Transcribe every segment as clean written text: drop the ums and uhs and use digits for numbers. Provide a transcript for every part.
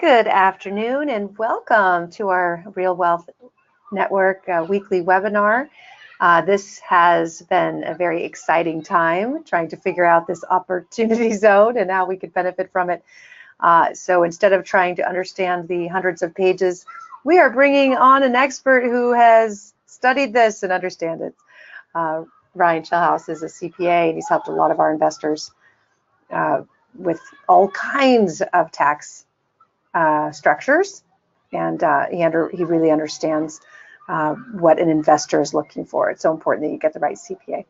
Good afternoon and welcome to our Real Wealth Network weekly webinar. This has been a very exciting time trying to figure out this opportunity zone and how we could benefit from it. So instead of trying to understand the hundreds of pages, we are bringing on an expert who has studied this and understands it. Ryan Schellhous is a CPA and he's helped a lot of our investors with all kinds of tax structures, and he really understands what an investor is looking for. It's so important that you get the right CPA.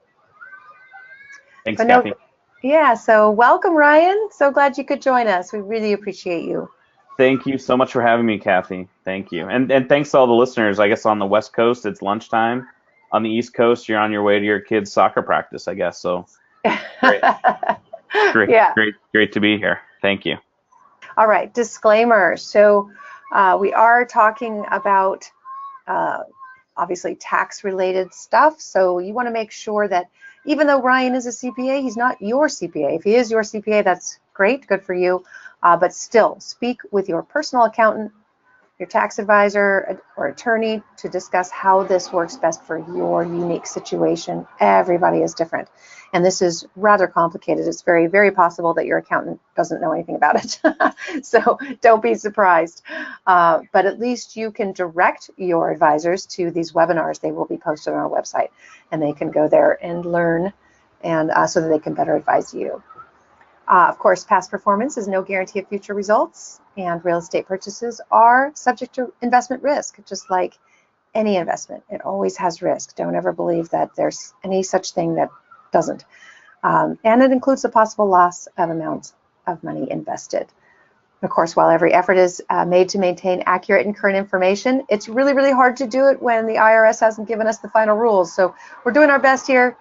Thanks, Kathy. Yeah, so welcome, Ryan. So glad you could join us. We really appreciate you. Thank you so much for having me, Kathy. Thank you. And thanks to all the listeners. I guess on the West Coast, it's lunchtime. On the East Coast, you're on your way to your kids' soccer practice, I guess. So great. Great to be here. Thank you. All right, disclaimer. So we are talking about obviously tax-related stuff. So you want to make sure that even though Ryan is a CPA, he's not your CPA. If he is your CPA, that's great, good for you. But still, speak with your personal accountant, your tax advisor, or attorney to discuss how this works best for your unique situation. Everybody is different. And this is rather complicated. It's very, very possible that your accountant doesn't know anything about it. So don't be surprised. But at least you can direct your advisors to these webinars. They will be posted on our website, and they can go there and learn, and so that they can better advise you. Of course, past performance is no guarantee of future results, and real estate purchases are subject to investment risk, just like any investment. It always has risk. Don't ever believe that there's any such thing that doesn't. And it includes the possible loss of amounts of money invested. Of course, while every effort is made to maintain accurate and current information, it's really, really hard to do it when the IRS hasn't given us the final rules. So we're doing our best here,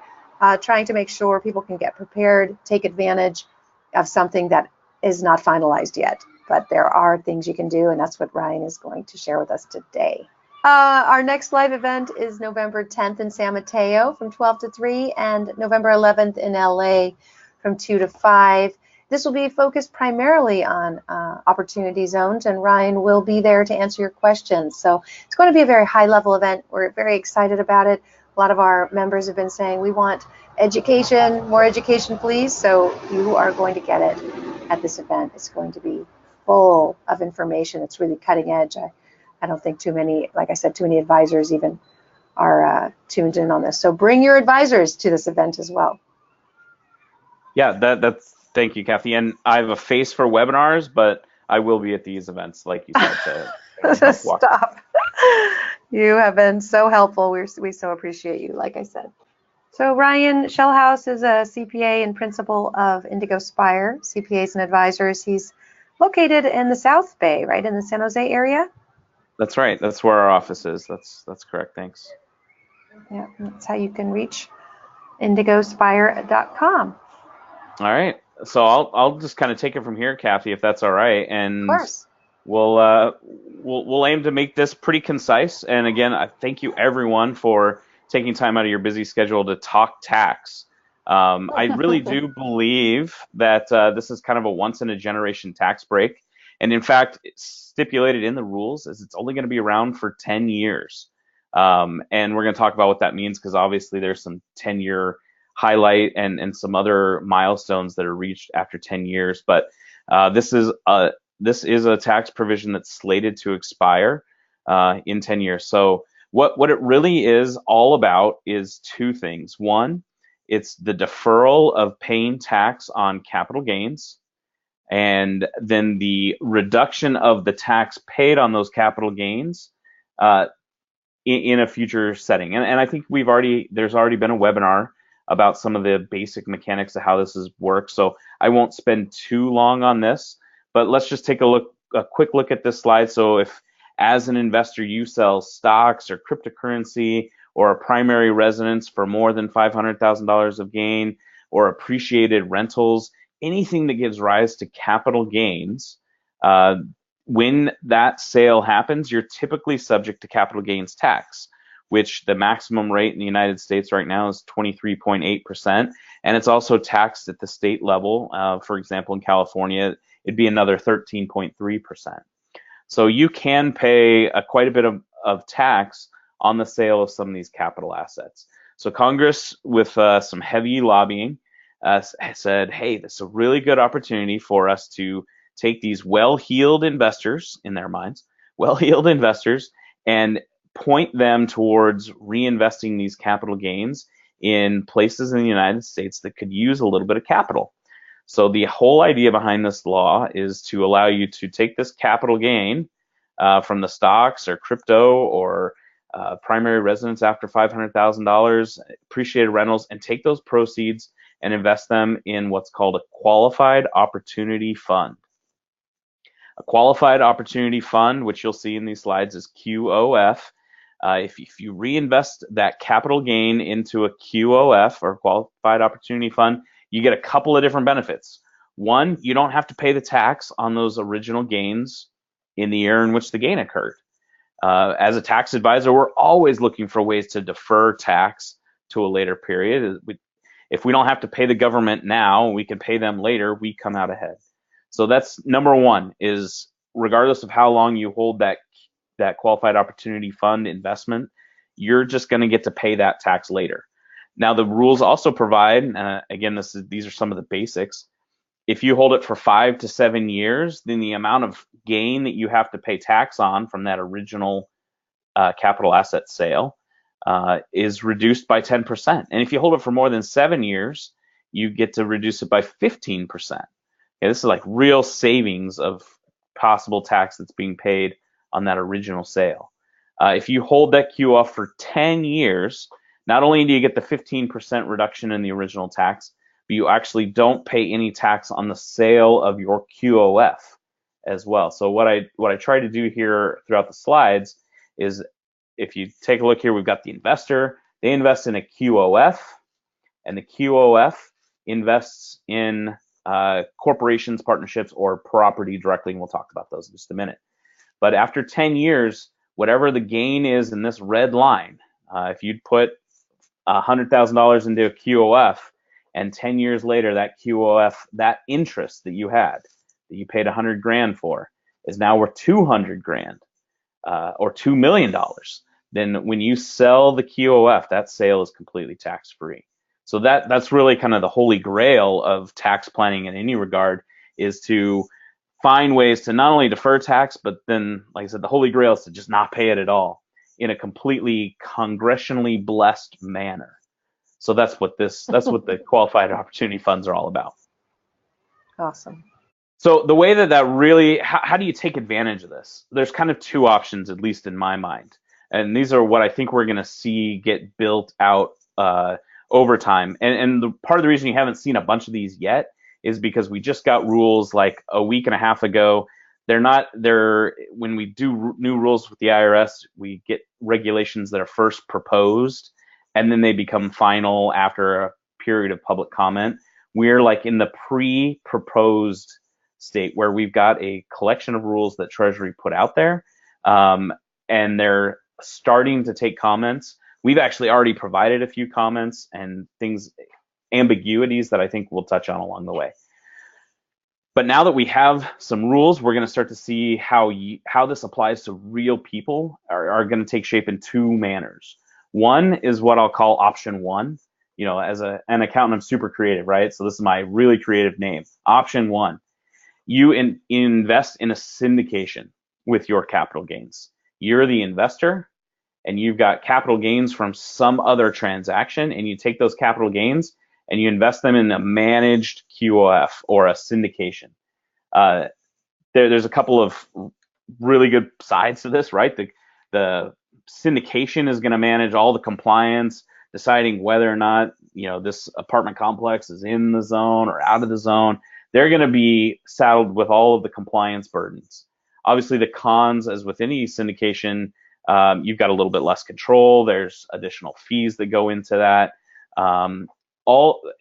trying to make sure people can get prepared, take advantage of something that is not finalized yet. But there are things you can do, and that's what Ryan is going to share with us today. Our next live event is November 10th in San Mateo from 12 to 3 and November 11th in LA from 2 to 5. This will be focused primarily on opportunity zones, and Ryan will be there to answer your questions. So it's going to be a very high-level event. We're very excited about it. A lot of our members have been saying, we want education, more education, please. So you are going to get it at this event. It's going to be full of information. It's really cutting edge. I don't think too many, like I said, too many advisors even are tuned in on this. So bring your advisors to this event as well. Yeah, thank you, Kathy. And I have a face for webinars, but I will be at these events, like you said. To Stop. You have been so helpful. We so appreciate you, like I said. So Ryan Schellhous is a CPA and principal of Indigo Spire CPAs and Advisors. He's located in the South Bay, right, in the San Jose area? That's right. That's where our office is. That's correct. Thanks. Yeah, that's how you can reach indigospire.com. All right. So I'll just kind of take it from here, Kathy, if that's all right. And of course. We'll aim to make this pretty concise. And again, I thank you everyone for taking time out of your busy schedule to talk tax. I really do believe that this is kind of a once in a generation tax break. And in fact, it's stipulated in the rules is it's only going to be around for 10 years. And we're going to talk about what that means, because obviously there's some 10-year highlight and some other milestones that are reached after 10 years. But this is a tax provision that's slated to expire in 10 years. So what it really is all about is two things. One, it's the deferral of paying tax on capital gains, and then the reduction of the tax paid on those capital gains in a future setting. And I think there's already been a webinar about some of the basic mechanics of how this works. So I won't spend too long on this, but let's just take a quick look at this slide. So if as an investor you sell stocks or cryptocurrency or a primary residence for more than $500,000 of gain, or appreciated rentals, anything that gives rise to capital gains, when that sale happens, you're typically subject to capital gains tax, which the maximum rate in the United States right now is 23.8%. And it's also taxed at the state level. For example, in California, it'd be another 13.3%. So you can pay quite a bit of tax on the sale of some of these capital assets. So Congress, with some heavy lobbying, said, hey, this is a really good opportunity for us to take these well-heeled investors, in their minds, well-heeled investors, and point them towards reinvesting these capital gains in places in the United States that could use a little bit of capital. So the whole idea behind this law is to allow you to take this capital gain from the stocks or crypto or primary residence after $500,000, appreciated rentals, and take those proceeds and invest them in what's called a qualified opportunity fund. A qualified opportunity fund, which you'll see in these slides, is QOF. If you reinvest that capital gain into a QOF, or qualified opportunity fund, you get a couple of different benefits. One, you don't have to pay the tax on those original gains in the year in which the gain occurred. As a tax advisor, we're always looking for ways to defer tax to a later period. If we don't have to pay the government now, we can pay them later, we come out ahead. So that's number one, is regardless of how long you hold that qualified opportunity fund investment, you're just going to get to pay that tax later. Now, the rules also provide, again, these are some of the basics. If you hold it for 5 to 7 years, then the amount of gain that you have to pay tax on from that original capital asset sale is reduced by 10%. And if you hold it for more than 7 years, you get to reduce it by 15%. Okay, this is like real savings of possible tax that's being paid on that original sale. If you hold that QOF for 10 years, not only do you get the 15% reduction in the original tax, but you actually don't pay any tax on the sale of your QOF as well. So what I try to do here throughout the slides is, if you take a look here, we've got the investor. They invest in a QOF, and the QOF invests in corporations, partnerships, or property directly, and we'll talk about those in just a minute. But after 10 years, whatever the gain is in this red line, if you'd put $100,000 into a QOF, and 10 years later, that QOF, that interest that you had, that you paid 100 grand for, is now worth 200 grand or $2 million. Then when you sell the QOF, that sale is completely tax-free. So that's really kind of the holy grail of tax planning in any regard, is to find ways to not only defer tax, but then, like I said, the holy grail is to just not pay it at all in a completely congressionally blessed manner. So that's what the qualified opportunity funds are all about. Awesome. So the way that really, how do you take advantage of this? There's kind of two options, at least in my mind. And these are what I think we're going to see get built out over time. And the part of the reason you haven't seen a bunch of these yet is because we just got rules like a week and a half ago. When we do new rules with the IRS, we get regulations that are first proposed, and then they become final after a period of public comment. We're like in the pre-proposed state, where we've got a collection of rules that Treasury put out there, and they're starting to take comments. We've actually already provided a few comments and ambiguities that I think we'll touch on along the way. But now that we have some rules, we're going to start to see how this applies to real people are going to take shape in two manners. One is what I'll call option one. You know, as an accountant, I'm super creative, right? So this is my really creative name. Option one, you invest in a syndication with your capital gains. You're the investor, and you've got capital gains from some other transaction, and you take those capital gains and you invest them in a managed QOF or a syndication. There's a couple of really good sides to this, right? The syndication is going to manage all the compliance, deciding whether or not, you know, this apartment complex is in the zone or out of the zone. They're going to be saddled with all of the compliance burdens. Obviously, the cons, as with any syndication, you've got a little bit less control. There's additional fees that go into that.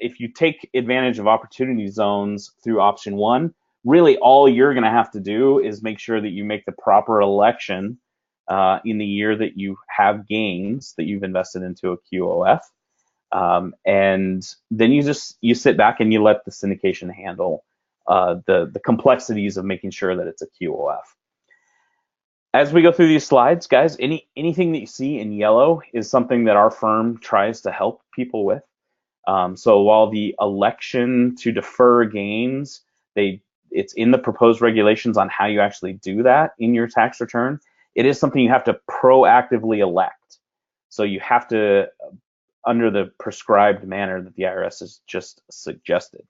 If you take advantage of opportunity zones through option one, really all you're going to have to do is make sure that you make the proper election in the year that you have gains that you've invested into a QOF. And then you sit back and you let the syndication handle the complexities of making sure that it's a QOF. As we go through these slides, guys, anything that you see in yellow is something that our firm tries to help people with. So while the election to defer gains, it's in the proposed regulations on how you actually do that in your tax return, it is something you have to proactively elect. So you have to, under the prescribed manner that the IRS has just suggested.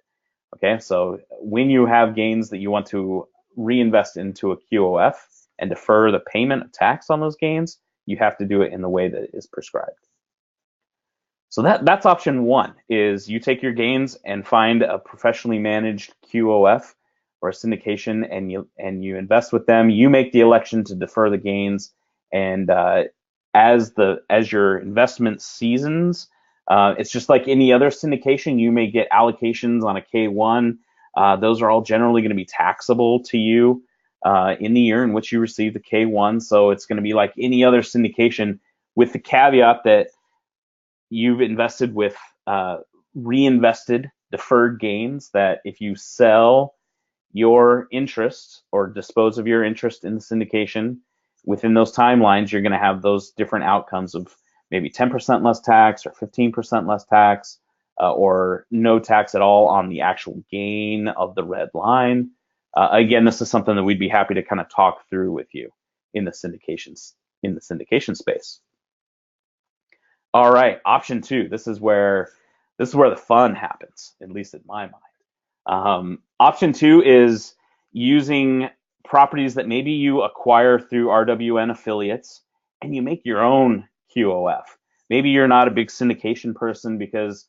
Okay, so when you have gains that you want to reinvest into a QOF and defer the payment of tax on those gains, you have to do it in the way that is prescribed. So that's option one, is you take your gains and find a professionally managed QOF or a syndication, and you invest with them. You make the election to defer the gains, and as your investment seasons, it's just like any other syndication. You may get allocations on a K1. Those are all generally going to be taxable to you in the year in which you receive the K1. So it's going to be like any other syndication, with the caveat that you've invested with reinvested deferred gains, that if you sell your interest or dispose of your interest in the syndication within those timelines, you're going to have those different outcomes of maybe 10% less tax or 15% less tax, or no tax at all on the actual gain of the red line. Again, this is something that we'd be happy to kind of talk through with you in the syndication space. All right, option two. This is where the fun happens, at least in my mind. Option two is using properties that maybe you acquire through RWN affiliates, and you make your own QOF. Maybe you're not a big syndication person because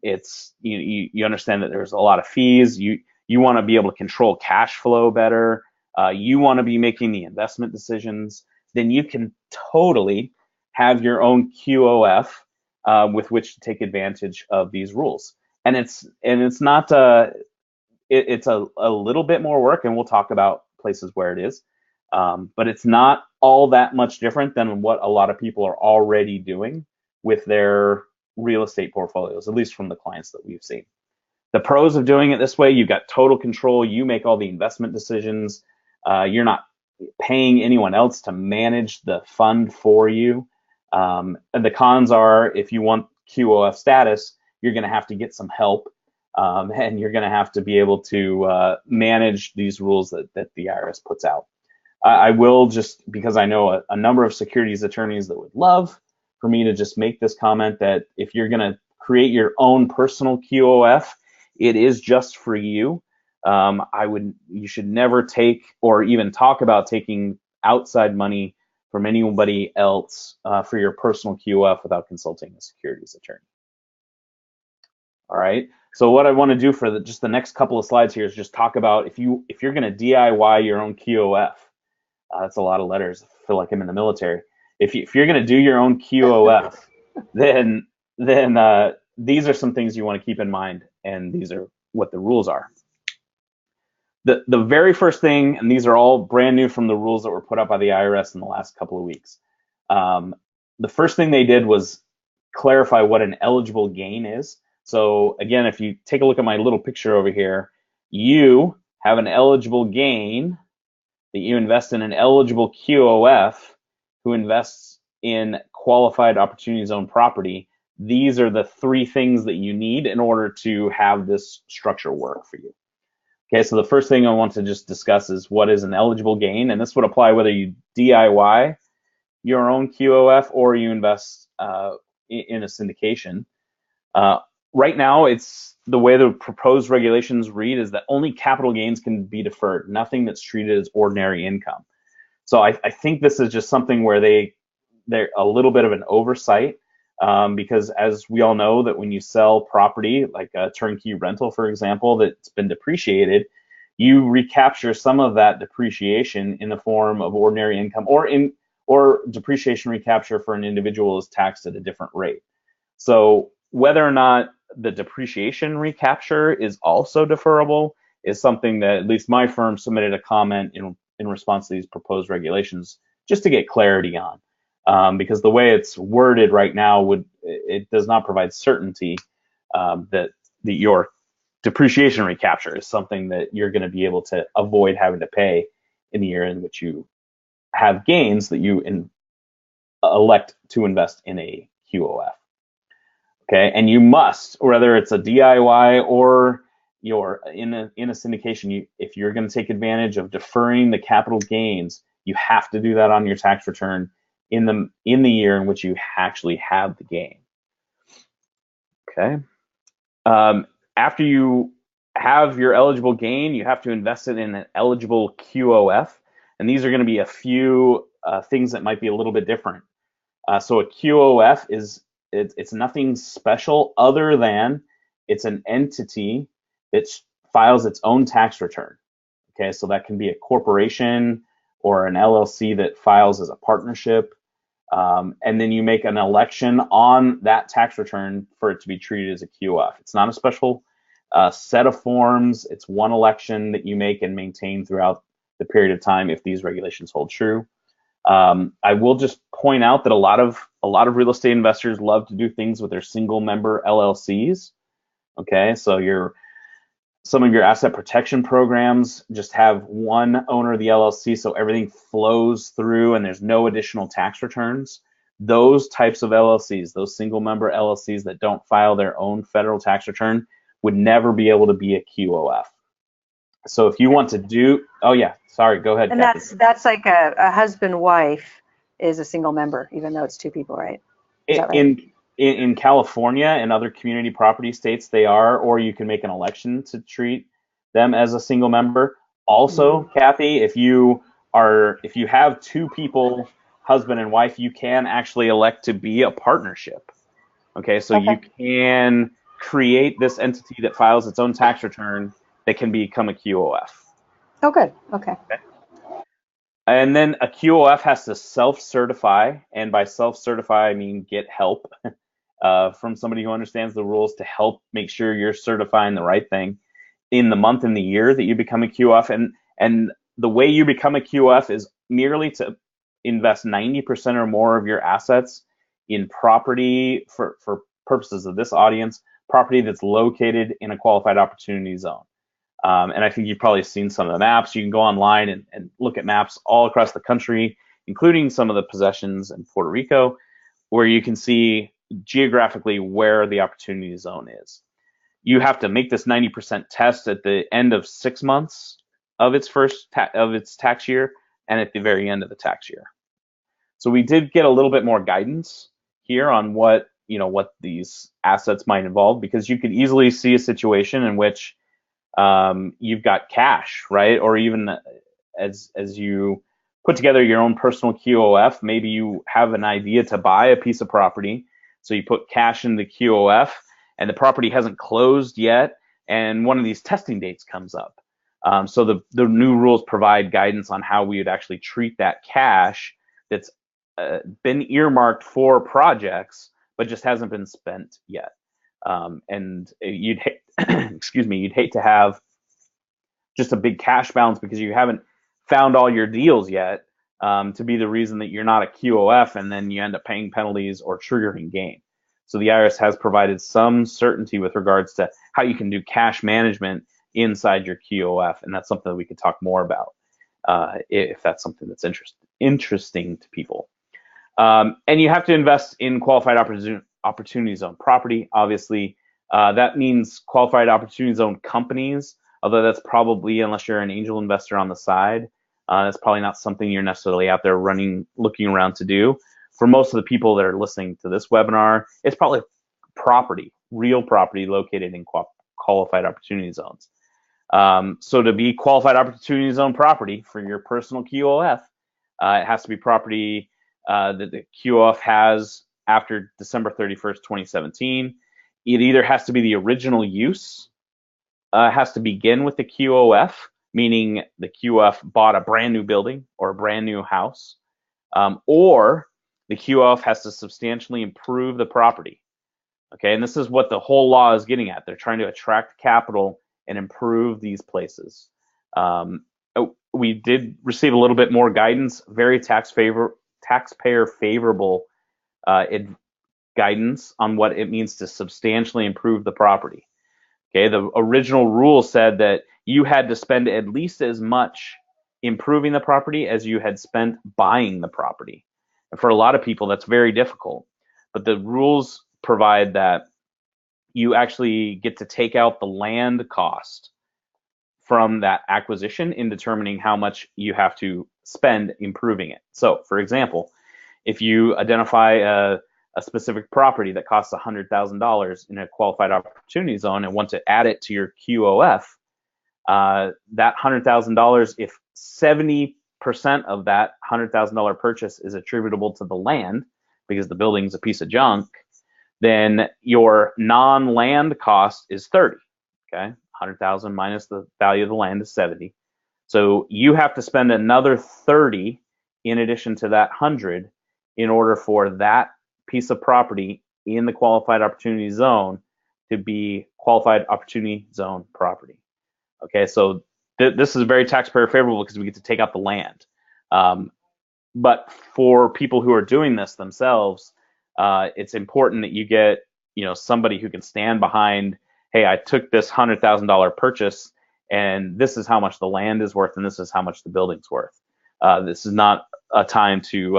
it's you understand that there's a lot of fees. You want to be able to control cash flow better. You want to be making the investment decisions. Then you can totally have your own QOF with which to take advantage of these rules. And it's not it's a little bit more work, and we'll talk about places where it is, but it's not all that much different than what a lot of people are already doing with their real estate portfolios, at least from the clients that we've seen. The pros of doing it this way: you've got total control. You make all the investment decisions. You're not paying anyone else to manage the fund for you. And the cons are, if you want QOF status, you're going to have to get some help, and you're going to have to be able to manage these rules that the IRS puts out. I will, just because I know a number of securities attorneys that would love for me to just make this comment, that if you're going to create your own personal QOF, it is just for you. You should never take or even talk about taking outside money from anybody else for your personal QOF without consulting a securities attorney. All right. So what I want to do for just the next couple of slides here is just talk about if you're going to DIY your own QOF. That's a lot of letters. I feel like I'm in the military. If you're going to do your own QOF, then these are some things you want to keep in mind, and these are what the rules are. The very first thing, and these are all brand new from the rules that were put up by the IRS in the last couple of weeks. The first thing they did was clarify what an eligible gain is. So again, if you take a look at my little picture over here, you have an eligible gain that you invest in an eligible QOF who invests in qualified opportunity zone property. These are the three things that you need in order to have this structure work for you. Okay, so the first thing I want to just discuss is what is an eligible gain, and this would apply whether you DIY your own QOF or you invest in a syndication. Right now, it's the way the proposed regulations read is that only capital gains can be deferred, nothing that's treated as ordinary income. So I think this is just something where they're a little bit of an oversight, because as we all know, that when you sell property, like a turnkey rental, for example, that's been depreciated, you recapture some of that depreciation in the form of ordinary income, or depreciation recapture for an individual is taxed at a different rate. So whether or not the depreciation recapture is also deferrable is something that at least my firm submitted a comment in response to these proposed regulations just to get clarity on, because the way it's worded right now it does not provide certainty that your depreciation recapture is something that you're going to be able to avoid having to pay in the year in which you have gains that you elect to invest in a QOF. Okay, and you must, whether it's a DIY or you're in a syndication, if you're going to take advantage of deferring the capital gains, you have to do that on your tax return in the year in which you actually have the gain. Okay. After you have your eligible gain, you have to invest it in an eligible QOF, and these are going to be a few things that might be a little bit different. So a QOF it's nothing special other than it's an entity that files its own tax return. Okay, so that can be a corporation or an LLC that files as a partnership. And then you make an election on that tax return for it to be treated as a QOF. It's not a special set of forms. It's one election that you make and maintain throughout the period of time if these regulations hold true. I will just point out that a lot of real estate investors love to do things with their single member LLCs. Okay, so some of your asset protection programs just have one owner of the LLC, so everything flows through and there's no additional tax returns. Those types of LLCs, those single member LLCs that don't file their own federal tax return, would never be able to be a QOF. So if you want to do, oh yeah, sorry, go ahead. And Kathy. that's like a husband-wife is a single member, even though it's two people, right? Is that right? In California and other community property states, they are, or you can make an election to treat them as a single member. Also, Kathy, if you have two people, husband and wife, you can actually elect to be a partnership. Okay, so you can create this entity that files its own tax return that can become a QOF. Oh, good. Okay. And then a QOF has to self-certify, and by self-certify, I mean get help from somebody who understands the rules to help make sure you're certifying the right thing in the month and the year that you become a QOF. And the way you become a QOF is merely to invest 90% or more of your assets in property, for purposes of this audience, property that's located in a qualified opportunity zone. And I think you've probably seen some of the maps. You can go online and look at maps all across the country, including some of the possessions in Puerto Rico, where you can see geographically where the opportunity zone is. You have to make this 90% test at the end of 6 months of its tax year and at the very end of the tax year. So we did get a little bit more guidance here on what these assets might involve, because you could easily see a situation in which you've got cash, right? Or even as you put together your own personal QOF, maybe you have an idea to buy a piece of property. So you put cash in the QOF and the property hasn't closed yet, and one of these testing dates comes up. So the new rules provide guidance on how we would actually treat that cash that's been earmarked for projects, but just hasn't been spent yet. And you'd hate to have just a big cash balance because you haven't found all your deals yet, to be the reason that you're not a QOF, and then you end up paying penalties or triggering gain. So the IRS has provided some certainty with regards to how you can do cash management inside your QOF, and that's something that we could talk more about if that's something that's interesting to people. And you have to invest in qualified opportunity zone property. Obviously, that means qualified opportunity zone companies, although that's probably, unless you're an angel investor on the side, that's probably not something you're necessarily out there looking around to do. For most of the people that are listening to this webinar, it's probably real property located in qualified opportunity zones. So to be qualified opportunity zone property for your personal QOF, it has to be property that the QOF has after December 31st, 2017. It either has to be the original use, has to begin with the QOF, meaning the QOF bought a brand new building or a brand new house, or the QOF has to substantially improve the property. Okay, and this is what the whole law is getting at. They're trying to attract capital and improve these places. We did receive a little bit more guidance, very taxpayer favorable guidance on what it means to substantially improve the property. Okay, the original rule said that you had to spend at least as much improving the property as you had spent buying the property. And for a lot of people, that's very difficult. But the rules provide that you actually get to take out the land cost from that acquisition in determining how much you have to spend improving it. So, for example, if you identify a specific property that costs $100,000 in a qualified opportunity zone and want to add it to your QOF, that $100,000, if 70% of that $100,000 purchase is attributable to the land, because the building's a piece of junk, then your non-land cost is 30. Okay, 100,000 minus the value of the land is 70. So you have to spend another 30 in addition to that 100 in order for that piece of property in the qualified opportunity zone to be qualified opportunity zone property. Okay, so this is very taxpayer favorable because we get to take out the land. But for people who are doing this themselves, it's important that you get, somebody who can stand behind, hey, I took this $100,000 purchase, and this is how much the land is worth, and this is how much the building's worth. This is not a time to,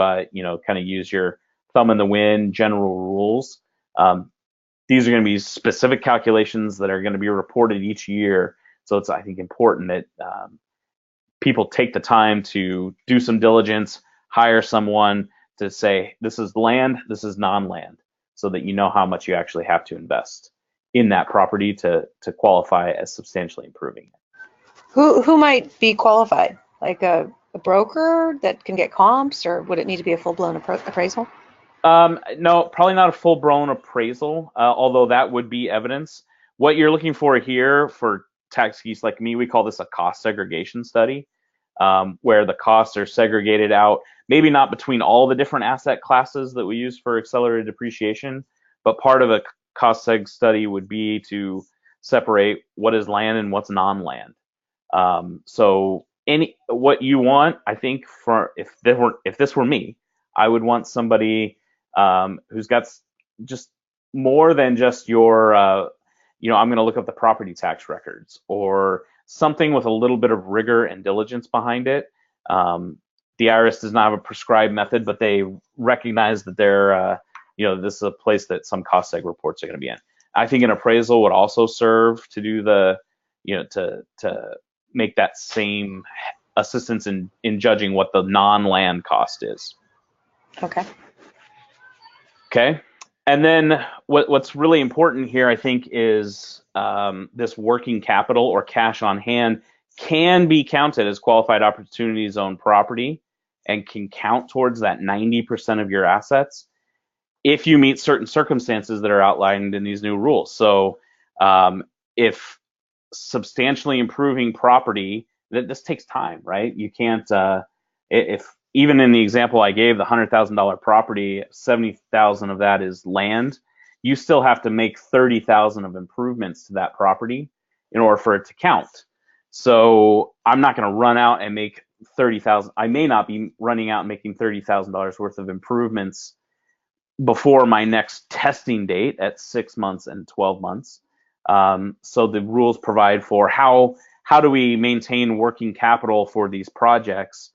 kind of use your thumb in the wind general rules. These are going to be specific calculations that are going to be reported each year. So it's, I think, important that people take the time to do some diligence, hire someone to say, this is land, this is non-land, so that you know how much you actually have to invest in that property to qualify as substantially improving it. Who might be qualified? Like a broker that can get comps, or would it need to be a full-blown appraisal? No, probably not a full-blown appraisal, although that would be evidence. What you're looking for here for tax geese like me, we call this a cost segregation study, where the costs are segregated out, maybe not between all the different asset classes that we use for accelerated depreciation, but part of a cost seg study would be to separate what is land and what's non-land. So what you want, I think, for if this were me, I would want somebody who's got just more than just your, I'm going to look up the property tax records, or something with a little bit of rigor and diligence behind it. The IRS does not have a prescribed method, but they recognize that they're, this is a place that some cost seg reports are going to be in. I think an appraisal would also serve to do the, to make that same assistance in judging what the non-land cost is. Okay. Okay. And then what's really important here, I think, is this working capital or cash on hand can be counted as qualified opportunity zone property and can count towards that 90% of your assets if you meet certain circumstances that are outlined in these new rules. So if substantially improving property, this takes time, right? You can't, if even in the example I gave, the $100,000 property, 70,000 of that is land, you still have to make 30,000 of improvements to that property in order for it to count. So I'm not going to run out and make 30,000. I may not be running out and making $30,000 worth of improvements before my next testing date at 6 months and 12 months. So the rules provide for how do we maintain working capital for these projects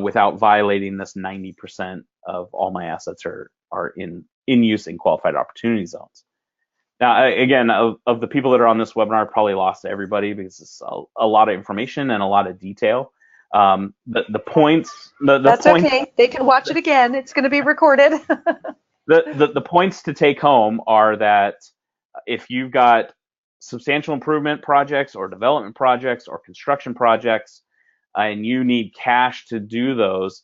without violating this 90% of all my assets are in use in qualified opportunity zones. Now, again, of the people that are on this webinar, probably lost everybody because it's a lot of information and a lot of detail. The points. That's points, okay. They can watch it again. It's going to be recorded. the points to take home are that if you've got substantial improvement projects or development projects or construction projects, and you need cash to do those,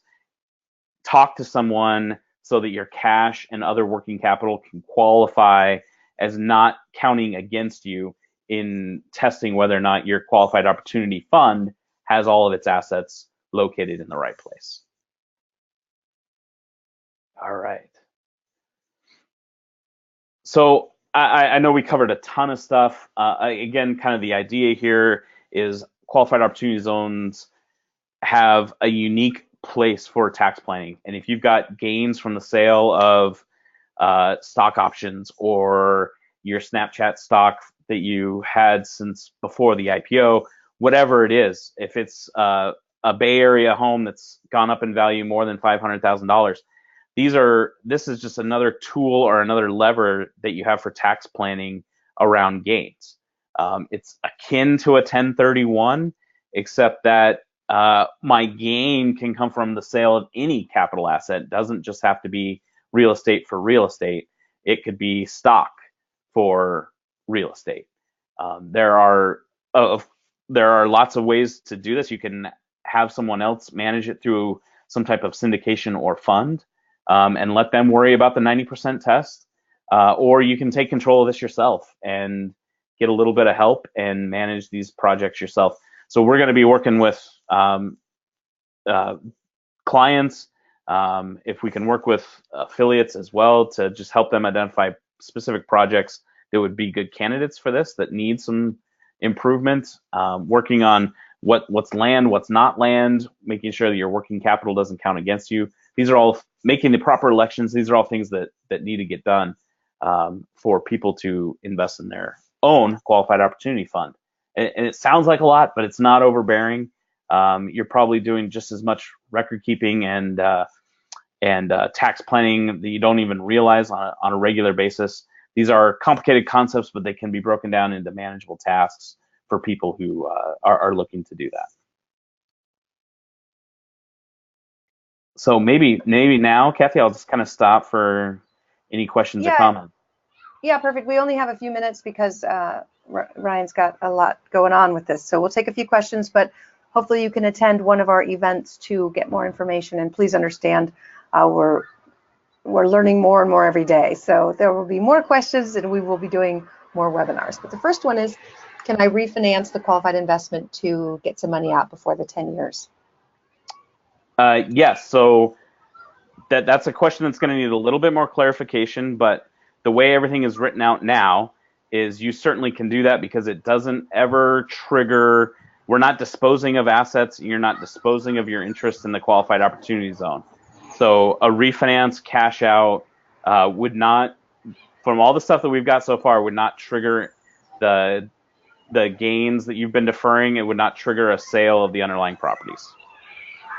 talk to someone so that your cash and other working capital can qualify as not counting against you in testing whether or not your qualified opportunity fund has all of its assets located in the right place. All right. So I know we covered a ton of stuff. Again, kind of the idea here is qualified opportunity zones have a unique place for tax planning. And if you've got gains from the sale of stock options or your Snapchat stock that you had since before the IPO, whatever it is, if it's a Bay Area home that's gone up in value more than $500,000. This is just another tool or another lever that you have for tax planning around gains. It's akin to a 1031, except that my gain can come from the sale of any capital asset. It doesn't just have to be real estate for real estate. It could be stock for real estate. There are lots of ways to do this. You can have someone else manage it through some type of syndication or fund, and let them worry about the 90% test. Or you can take control of this yourself and get a little bit of help and manage these projects yourself. So we're going to be working with clients. If we can work with affiliates as well to just help them identify specific projects that would be good candidates for this, that need some improvement, working on what's land, what's not land, making sure that your working capital doesn't count against you. These are all making the proper elections. These are all things that need to get done for people to invest in their own qualified opportunity fund. And it sounds like a lot, but it's not overbearing. You're probably doing just as much record keeping and tax planning that you don't even realize on a regular basis. These are complicated concepts, but they can be broken down into manageable tasks for people who are looking to do that. So maybe now, Kathy, I'll just kind of stop for any questions or comments. Yeah, perfect. We only have a few minutes because Ryan's got a lot going on with this. So we'll take a few questions, but hopefully you can attend one of our events to get more information. And please understand, we're learning more and more every day. So there will be more questions and we will be doing more webinars. But the first one is, can I refinance the qualified investment to get some money out before the 10 years? Yes, so that's a question that's going to need a little bit more clarification, but the way everything is written out now is you certainly can do that because it doesn't ever trigger, we're not disposing of assets, you're not disposing of your interest in the qualified opportunity zone. So a refinance cash out would not, from all the stuff that we've got so far, would not trigger the gains that you've been deferring. It would not trigger a sale of the underlying properties.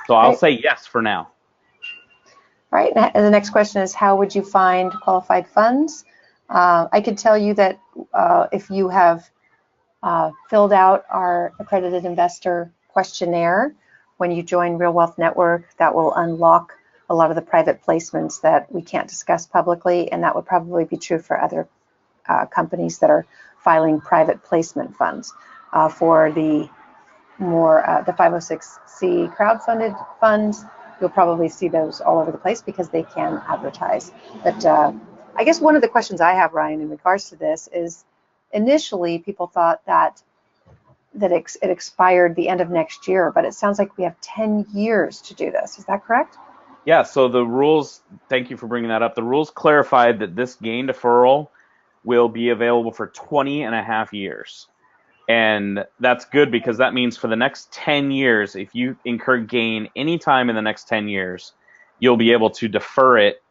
So I'll say yes for now. All right, and the next question is, how would you find qualified funds? I could tell you that if you have filled out our accredited investor questionnaire when you join Real Wealth Network, that will unlock a lot of the private placements that we can't discuss publicly, and that would probably be true for other companies that are filing private placement funds. For the more the 506c crowdfunded funds, you'll probably see those all over the place because they can advertise. But I guess one of the questions I have, Ryan, in regards to this is, initially people thought that it expired the end of next year, but it sounds like we have 10 years to do this. Is that correct? Yeah, so the rules, thank you for bringing that up. The rules clarified that this gain deferral will be available for 20 and a half years. And that's good because that means for the next 10 years, if you incur gain anytime in the next 10 years, you'll be able to defer it.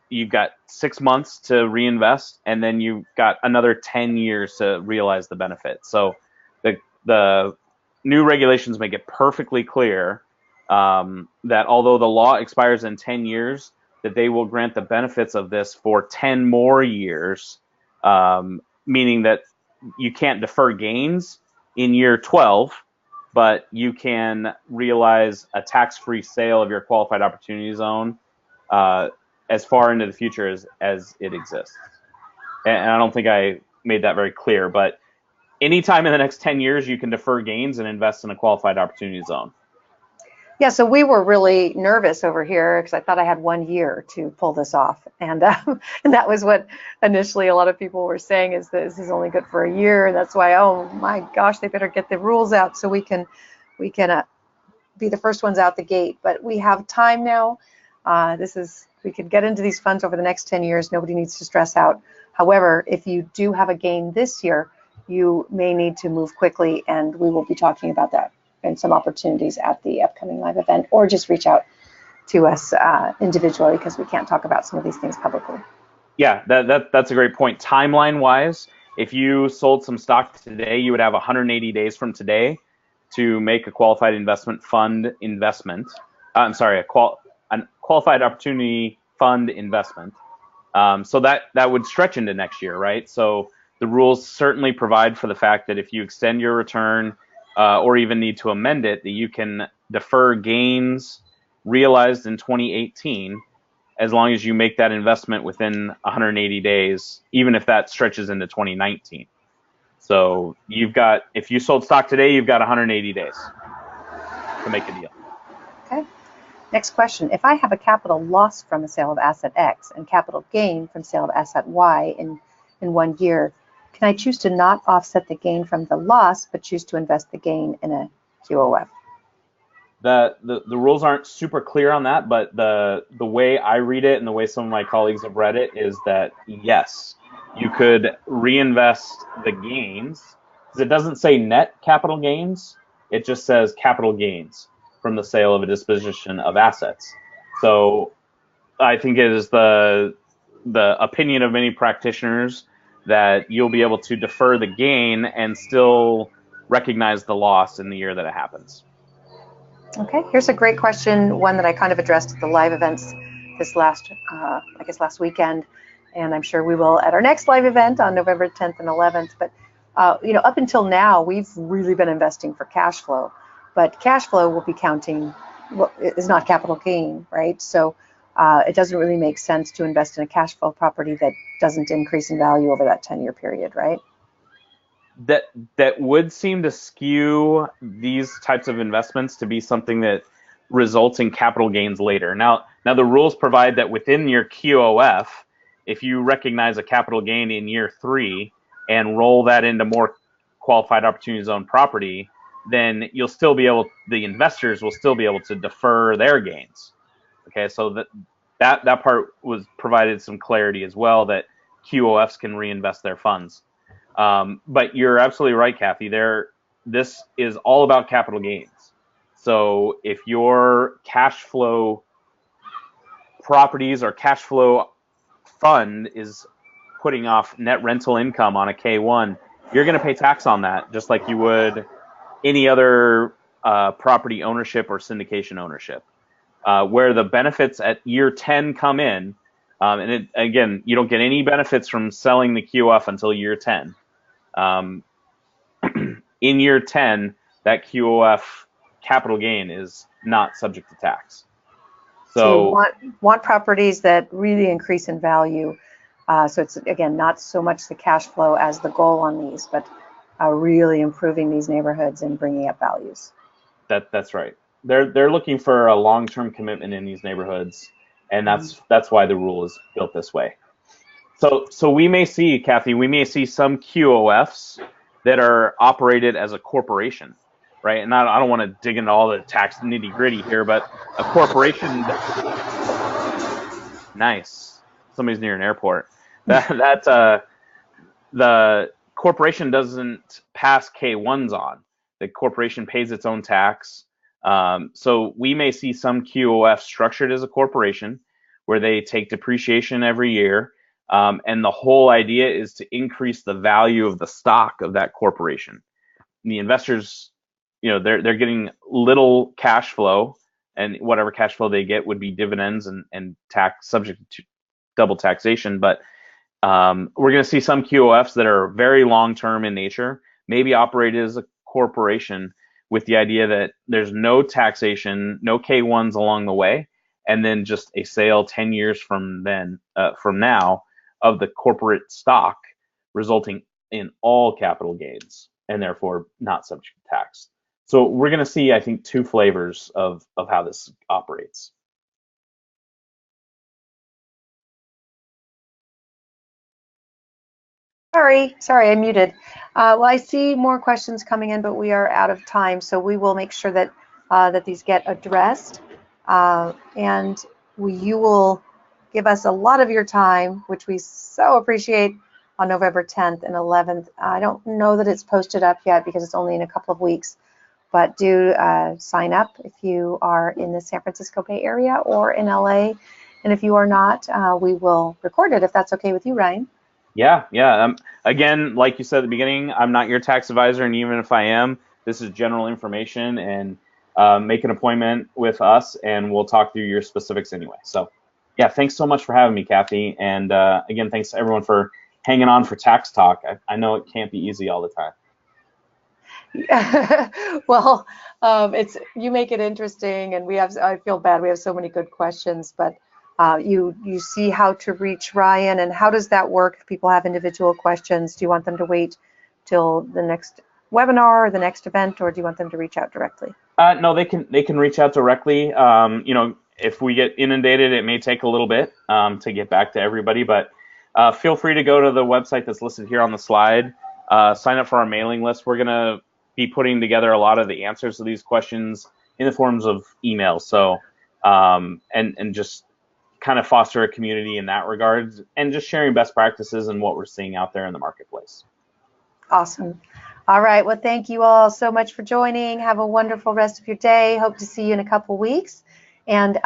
You've got 6 months to reinvest, and then you've got another 10 years to realize the benefit. So the new regulations make it perfectly clear that although the law expires in 10 years, that they will grant the benefits of this for 10 more years, meaning that you can't defer gains in year 12, but you can realize a tax-free sale of your qualified opportunity zone as far into the future as it exists. And I don't think I made that very clear, but anytime in the next 10 years, you can defer gains and invest in a qualified opportunity zone. Yeah, so we were really nervous over here because I thought I had 1 year to pull this off, and that was what initially a lot of people were saying, is that this is only good for a year, and that's why, oh my gosh, they better get the rules out so we can be the first ones out the gate. But we have time now. We could get into these funds over the next 10 years. Nobody needs to stress out. However, if you do have a gain this year, you may need to move quickly, and we will be talking about that and some opportunities at the upcoming live event, or just reach out to us individually because we can't talk about some of these things publicly. Yeah, that's a great point. Timeline-wise, if you sold some stock today, you would have 180 days from today to make a qualified investment fund investment. I'm sorry, a qualified opportunity fund investment. So that would stretch into next year, right? So the rules certainly provide for the fact that if you extend your return or even need to amend it, that you can defer gains realized in 2018 as long as you make that investment within 180 days, even if that stretches into 2019. So if you sold stock today, you've got 180 days to make a deal. Okay. Next question. If I have a capital loss from a sale of asset X and capital gain from sale of asset Y in 1 year, can I choose to not offset the gain from the loss, but choose to invest the gain in a QOF? The rules aren't super clear on that, but the way I read it and the way some of my colleagues have read it is that yes, you could reinvest the gains, because it doesn't say net capital gains, it just says capital gains from the sale of a disposition of assets. So I think it is the opinion of many practitioners that you'll be able to defer the gain and still recognize the loss in the year that it happens. Okay, here's a great question, one that I kind of addressed at the live events this last weekend, and I'm sure we will at our next live event on November 10th and 11th. But up until now, we've really been investing for cash flow, but cash flow will be counting, is not capital gain, right? So it doesn't really make sense to invest in a cash flow property that doesn't increase in value over that 10-year period, right? That would seem to skew these types of investments to be something that results in capital gains later. Now the rules provide that within your QOF, if you recognize a capital gain in year 3 and roll that into more qualified opportunity zone property, then the investors will still be able to defer their gains. Okay, so that part was provided some clarity as well, that QOFs can reinvest their funds. But you're absolutely right, Kathy. This is all about capital gains. So if your cash flow properties or cash flow fund is putting off net rental income on a K1, you're going to pay tax on that, just like you would any other property ownership or syndication ownership. Where the benefits at year 10 come in, again, you don't get any benefits from selling the QOF until year 10. In year 10, that QOF capital gain is not subject to tax. So you want properties that really increase in value. So it's, again, not so much the cash flow as the goal on these, but really improving these neighborhoods and bringing up values. That's right. They're looking for a long-term commitment in these neighborhoods, and that's why the rule is built this way. So we may see, Kathy, some QOFs that are operated as a corporation, right? And I don't want to dig into all the tax nitty-gritty here, but a corporation, nice. Somebody's near an airport. The corporation doesn't pass K1s on. The corporation pays its own tax. So we may see some QOF structured as a corporation where they take depreciation every year. And the whole idea is to increase the value of the stock of that corporation. And the investors, they're getting little cash flow, and whatever cash flow they get would be dividends and tax subject to double taxation. But we're going to see some QOFs that are very long-term in nature, maybe operated as a corporation with the idea that there's no taxation, no K1s along the way, and then just a sale 10 years from now of the corporate stock, resulting in all capital gains and therefore not subject to tax. So we're going to see, I think, two flavors of how this operates. Sorry, I muted. Well, I see more questions coming in, but we are out of time, so we will make sure that that these get addressed, and you will give us a lot of your time, which we so appreciate, on November 10th and 11th. I don't know that it's posted up yet because it's only in a couple of weeks, but do sign up if you are in the San Francisco Bay Area or in LA, and if you are not, we will record it if that's okay with you, Ryan. Yeah. Again, like you said at the beginning, I'm not your tax advisor, and even if I am, This is general information, and make an appointment with us, and we'll talk through your specifics anyway. So, yeah, thanks so much for having me, Kathy. And again, thanks to everyone for hanging on for Tax Talk. I know it can't be easy all the time. Well, it's you make it interesting, and I feel bad. We have so many good questions, but you see how to reach Ryan, and how does that work if people have individual questions? Do you want them to wait till the next webinar or the next event, or do you want them to reach out directly? No, they can reach out directly. If we get inundated, it may take a little bit to get back to everybody, but feel free to go to the website that's listed here on the slide. Sign up for our mailing list. We're gonna be putting together a lot of the answers to these questions in the forms of emails. So and just kind of foster a community in that regard, and just sharing best practices and what we're seeing out there in the marketplace. Awesome. All right. Well, thank you all so much for joining. Have a wonderful rest of your day. Hope to see you in a couple weeks. And,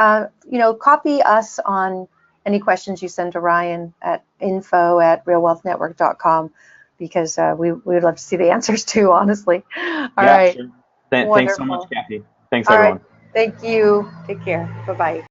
copy us on any questions you send to Ryan at info@realwealthnetwork.com, because we would love to see the answers too, honestly. All right. Sure. Thanks so much, Kathy. Thanks, All everyone. right. Thank you. Take care. Bye-bye.